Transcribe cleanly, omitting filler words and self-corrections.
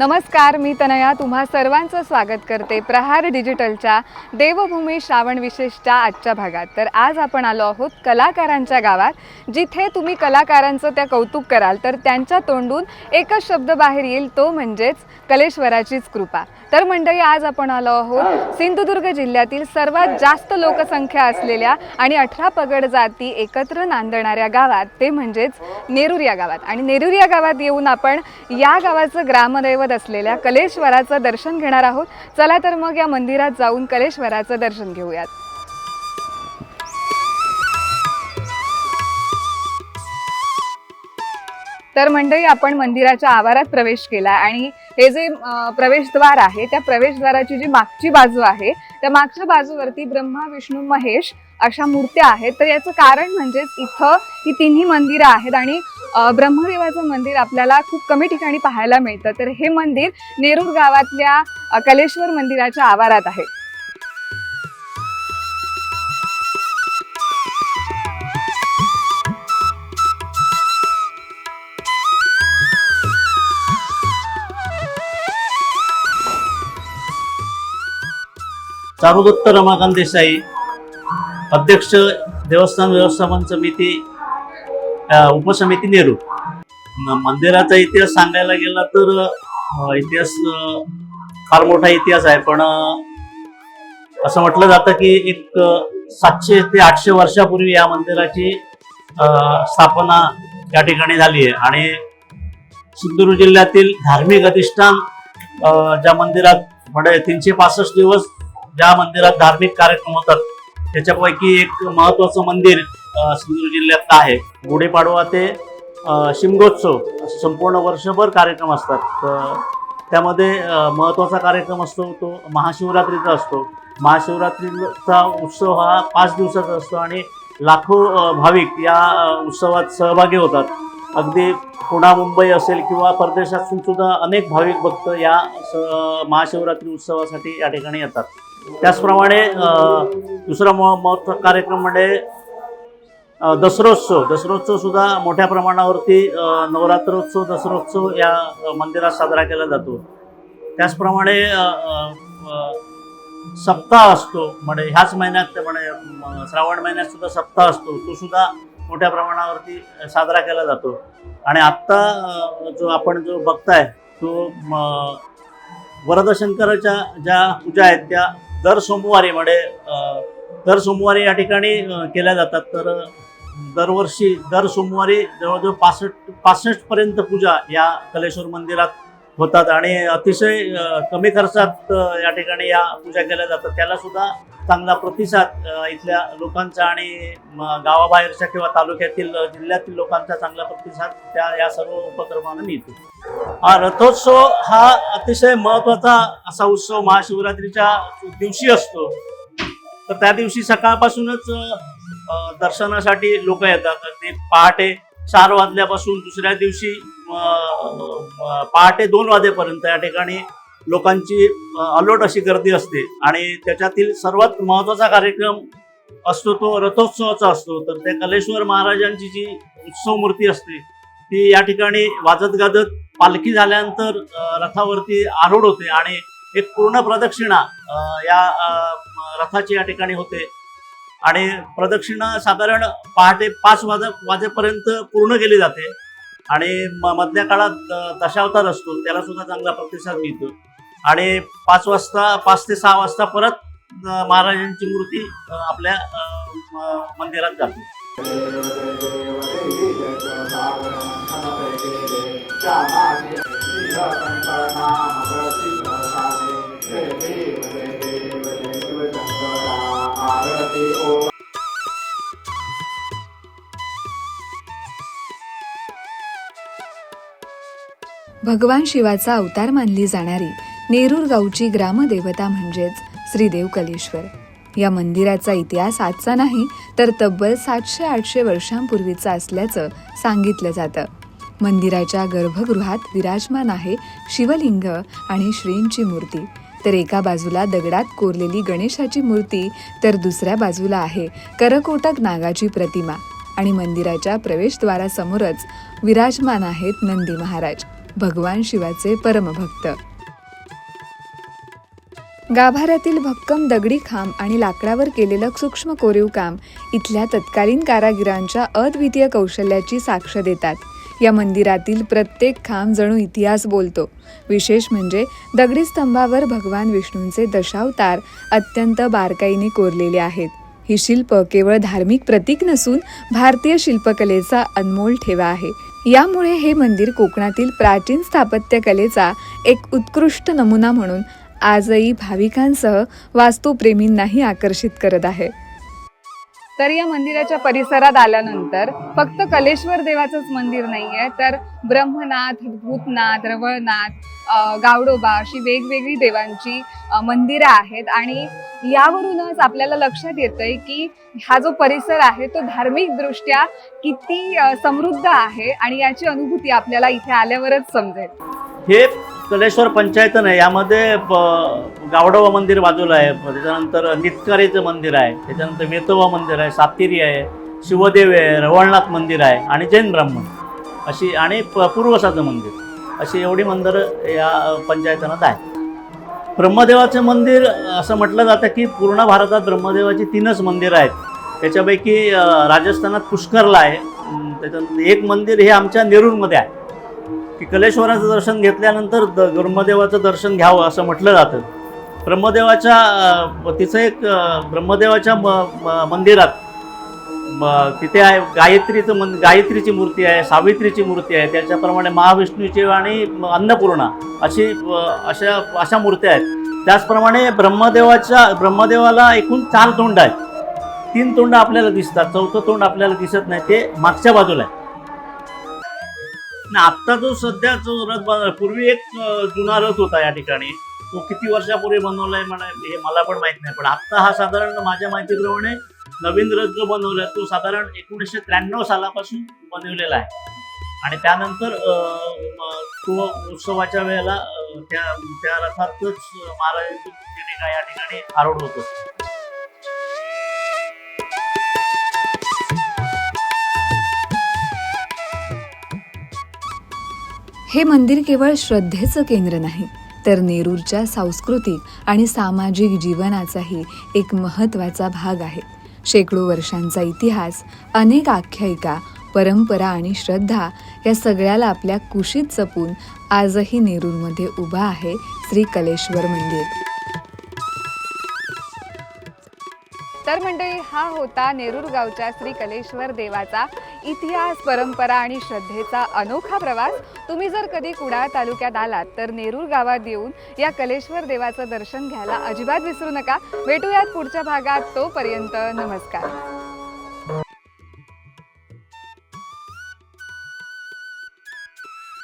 नमस्कार, मी तनया तुम्हा सर्वांचं स्वागत करते प्रहार डिजिटलच्या देवभूमी श्रावण विशेषच्या आजच्या भागात। तर आज आपण आलो आहोत कलाकारांच्या गावात, जिथे तुम्ही कलाकारांचं त्या कौतुक कराल तर त्यांच्या तोंडून एकच शब्द बाहेर येईल, तो म्हणजेच कलेश्वराचीच कृपा। तर मंडळी, आज आपण आलो आहोत सिंधुदुर्ग जिल्ह्यातील सर्वात जास्त लोकसंख्या असलेल्या आणि 18 पगड जाती एकत्र नांदणाऱ्या गावात, ते म्हणजेच नेरूर या गावात। आणि नेरूर या गावात येऊन आपण या गावाचं ग्रामदैवत असलेल्या कलेश्वराचं दर्शन घेणार आहोत। चला तर मग या मंदिरात जाऊन कलेश्वराचं दर्शन घेऊयात। तर मंडळी, आपण मंदिराच्या आवारात प्रवेश केला आणि हे जे प्रवेशद्वार आहे, त्या प्रवेशद्वाराची जी मागची बाजू आहे, त्या मागच्या बाजूवरती ब्रह्मा विष्णू महेश अशा मूर्त्या आहेत। तर याचं कारण म्हणजेच इथं ही तिन्ही मंदिरं आहेत आणि ब्रह्मदेवाचं मंदिर आपल्याला खूप कमी ठिकाणी पाहायला मिळतं। तर हे मंदिर नेरूर गावातल्या कलेश्वर मंदिराच्या आवारात आहे। चारुदत्त रमाकांत देसाई, अध्यक्ष देवस्थान व्यवस्थापन समिती, उपसमिती नेरूर। मंदिराचा इतिहास सांगायला गेला तर इतिहास फार मोठा इतिहास आहे, पण असं म्हटलं जातं की एक 700 ते 800 वर्षापूर्वी या मंदिराची स्थापना या ठिकाणी झाली आहे। आणि सिंधुदुर्ग जिल्ह्यातील धार्मिक अधिष्ठान ज्या मंदिरात म्हणजे 365 दिवस ज्या मंदिरात धार्मिक कार्यक्रम होतात, त्याच्यापैकी एक महत्वाचं मंदिर सिंधुदुर्ग जिल्ह्यात आहे। गुढीपाडवा ते शिमगोत्सव संपूर्ण वर्षभर कार्यक्रम असतात। त्यामध्ये महत्वाचा कार्यक्रम असतो तो महाशिवरात्रीचा असतो। महाशिवरात्रीचा उत्सव हा 5 दिवसाचा असतो आणि लाखो भाविक या उत्सवात सहभागी होतात। अगदी पुणे मुंबई असेल किंवा परदेशातून सुद्धा अनेक भाविक भक्त या महाशिवरात्री उत्सवासाठी या ठिकाणी येतात। त्याचप्रमाणे दुसरा महत्त्वाचा कार्यक्रम म्हणजे दसरोत्सव सुद्धा मोठ्या प्रमाणावरती नवरात्रोत्सव, दसरोत्सव या मंदिरात साजरा केला जातो। त्याचप्रमाणे सप्ताह असतो, म्हणजे ह्याच महिन्यात म्हणजे श्रावण महिन्यात सुद्धा सप्ताह असतो, तो सुद्धा मोठ्या प्रमाणावरती साजरा केला जातो। आणि आत्ता जो बघताय तो वरदशंकराच्या ज्या पूजा आहेत त्या दर सोमवारी या ठिकाणी केल्या जातात। तर दरवर्षी दर सोमवारी जवळजवळ 65 पर्यंत पूजा या कलेश्वर मंदिरात होतात आणि अतिशय कमी खर्चात या ठिकाणी या पूजा केल्या जातात। त्याला सुद्धा चांगला प्रतिसाद इथल्या लोकांचा आणि गावाबाहेरच्या किंवा तालुक्यातील जिल्ह्यातील लोकांचा चांगला प्रतिसाद या सर्व उपक्रमांना मिळतो। हा रथोत्सव हा अतिशय महत्वाचा असा उत्सव महाशिवरात्रीच्या दिवशी असतो। तर त्या दिवशी सकाळपासूनच दर्शनासाठी लोक येतात। ते पहाटे 4 वाजल्यापासून दुसऱ्या दिवशी पहाटे 2 वाजेपर्यंत या ठिकाणी लोकांची अलोट अशी गर्दी असते। आणि त्याच्यातील सर्वात महत्त्वाचा कार्यक्रम असतो तो रथोत्सवाचा असतो। तर त्या कलेश्वर महाराजांची जी उत्सव मूर्ती असते ती या ठिकाणी वाजत गाजत पालखी झाल्यानंतर रथावरती आरूढ होते आणि एक पूर्ण प्रदक्षिणा या रथाची या ठिकाणी होते। आणि प्रदक्षिणा साधारण पहाटे 5 वाजेपर्यंत पूर्ण केली जाते। आणि मधल्या काळात दशावतार असतो, त्याला सुद्धा चांगला प्रतिसाद मिळतो। आणि 5 ते 6 वाजता परत महाराजांची मूर्ती आपल्या मंदिरात जाते। भगवान शिवाचा अवतार मानली जाणारी नेरूर गावची ग्रामदेवता म्हणजेच श्रीदेव कलेश्वर। या मंदिराचा इतिहास आजचा नाही तर तब्बल 700-800 वर्षांपूर्वीचा असल्याचं सांगितलं जातं। मंदिराच्या गर्भगृहात विराजमान आहे शिवलिंग आणि श्रींची मूर्ती। तर एका बाजूला दगडात कोरलेली गणेशाची मूर्ती, तर दुसऱ्या बाजूला आहे करकोटक नागाची प्रतिमा। आणि मंदिराच्या प्रवेशद्वारासमोरच विराजमान आहेत नंदी महाराज। भगवान शिवाचे परमभक्त. गाभाऱ्यातील भक्कम दगडी खांब आणि लाकडावर केलेलं सूक्ष्म कोरीव काम इथल्या तत्कालीन कारागिरांच्या अद्वितीय कौशल्याची साक्ष देतात. या मंदिरातील प्रत्येक खांब जणू इतिहास बोलतो. विशेष म्हणजे दगडी स्तंभावर भगवान विष्णूंचे दशावतार अत्यंत बारकाईने कोरलेले आहेत. ही शिल्प केवळ धार्मिक प्रतीक नसून भारतीय शिल्पकलेचा अनमोल ठेवा आहे. यामुळे हे मंदिर कोकणातील प्राचीन स्थापत्यकलेचा एक उत्कृष्ट नमुना म्हणून आजही भाविकांसह वास्तुप्रेमींनाही आकर्षित करत आहे. तर या मंदिराच्या परिसरात आल्यानंतर फक्त कलेश्वर देवाचंच मंदिर नाहीये, तर ब्रह्मनाथ, भूतनाथ, रवळनाथ, गावडोबा अशी वेगवेगळी देवांची मंदिरं आहेत. आणि यावरूनच आपल्याला लक्षात येतंय की हा जो परिसर आहे तो धार्मिक दृष्ट्या किती समृद्ध आहे आणि याची अनुभूती आपल्याला इथे आल्यावरच समजेल. हे कलेश्वर पंचायतन आहे. यामध्ये गावडोबा मंदिर बाजूला आहे, त्याच्यानंतर नितकारीचं मंदिर आहे, त्याच्यानंतर वेतोबा मंदिर आहे, सातेरी आहे, शिवदेव आहे, रवळनाथ मंदिर आहे आणि जैन ब्राह्मण अशी आणि पूर्वसाचं मंदिर अशी एवढी मंदिरं या पंचायतनात आहे. ब्रह्मदेवाचं मंदिर असं म्हटलं जातं की पूर्ण भारतात ब्रह्मदेवाची 3च मंदिरं आहेत. त्याच्यापैकी राजस्थानात पुष्करला आहे. त्याच्यानंतर एक मंदिर हे आमच्या नेरूरमध्ये आहे की कलेश्वराचं दर्शन घेतल्यानंतर ब्रह्मदेवाचं दर्शन घ्यावं असं म्हटलं जातं. तिचं एक ब्रह्मदेवाच्या मंदिरात तिथे आहे गायत्रीची मूर्ती आहे, सावित्रीची मूर्ती आहे, त्याच्याप्रमाणे महाविष्णूची आणि अन्नपूर्णा अशा मूर्त्या आहेत. त्याचप्रमाणे ब्रह्मदेवाला एकूण 4 तोंड आहेत. 3 तोंड आपल्याला दिसतात, 4थं तोंड आपल्याला दिसत नाही, ते मागच्या बाजूला आहे. आत्ता जो सध्या जो रथ पूर्वी एक जुना रथ होता या ठिकाणी, तो किती वर्षापूर्वी बनवलाय हे मला पण माहित नाही, पण आत्ता हा साधारण माझ्या माहितीप्रमाणे नवीन रथ जो बनवलाय तो साधारण 1993 सालापासून बनवलेला आहे. आणि त्यानंतर तो उत्सवाच्या वेळेला त्या रथातच महाराजांची मूर्ती या ठिकाणी आरूढ होतो. हे मंदिर केवळ श्रद्धेचं केंद्र नाही, तर नेरूरच्या सांस्कृतिक आणि सामाजिक जीवनाचाही एक महत्त्वाचा भाग आहे. शेकडो वर्षांचा इतिहास, अनेक आख्यायिका, परंपरा आणि श्रद्धा या सगळ्याला आपल्या कुशीत जपून आजही नेरूरमध्ये उभा आहे श्री कलेश्वर मंदिर. तर मंडळी, हा होता नेरूर गावच्या श्री कलेश्वर देवाचा इतिहास, परंपरा आणि श्रद्धेचा अनोखा प्रवास. तुम्ही जर कधी कुडाळ तालुक्यात आलात तर नेरूर गावात येऊन या कलेश्वर देवाचं दर्शन घ्यायला अजिबात विसरू नका. भेटूयात पुढच्या भागात. तोपर्यंत नमस्कार.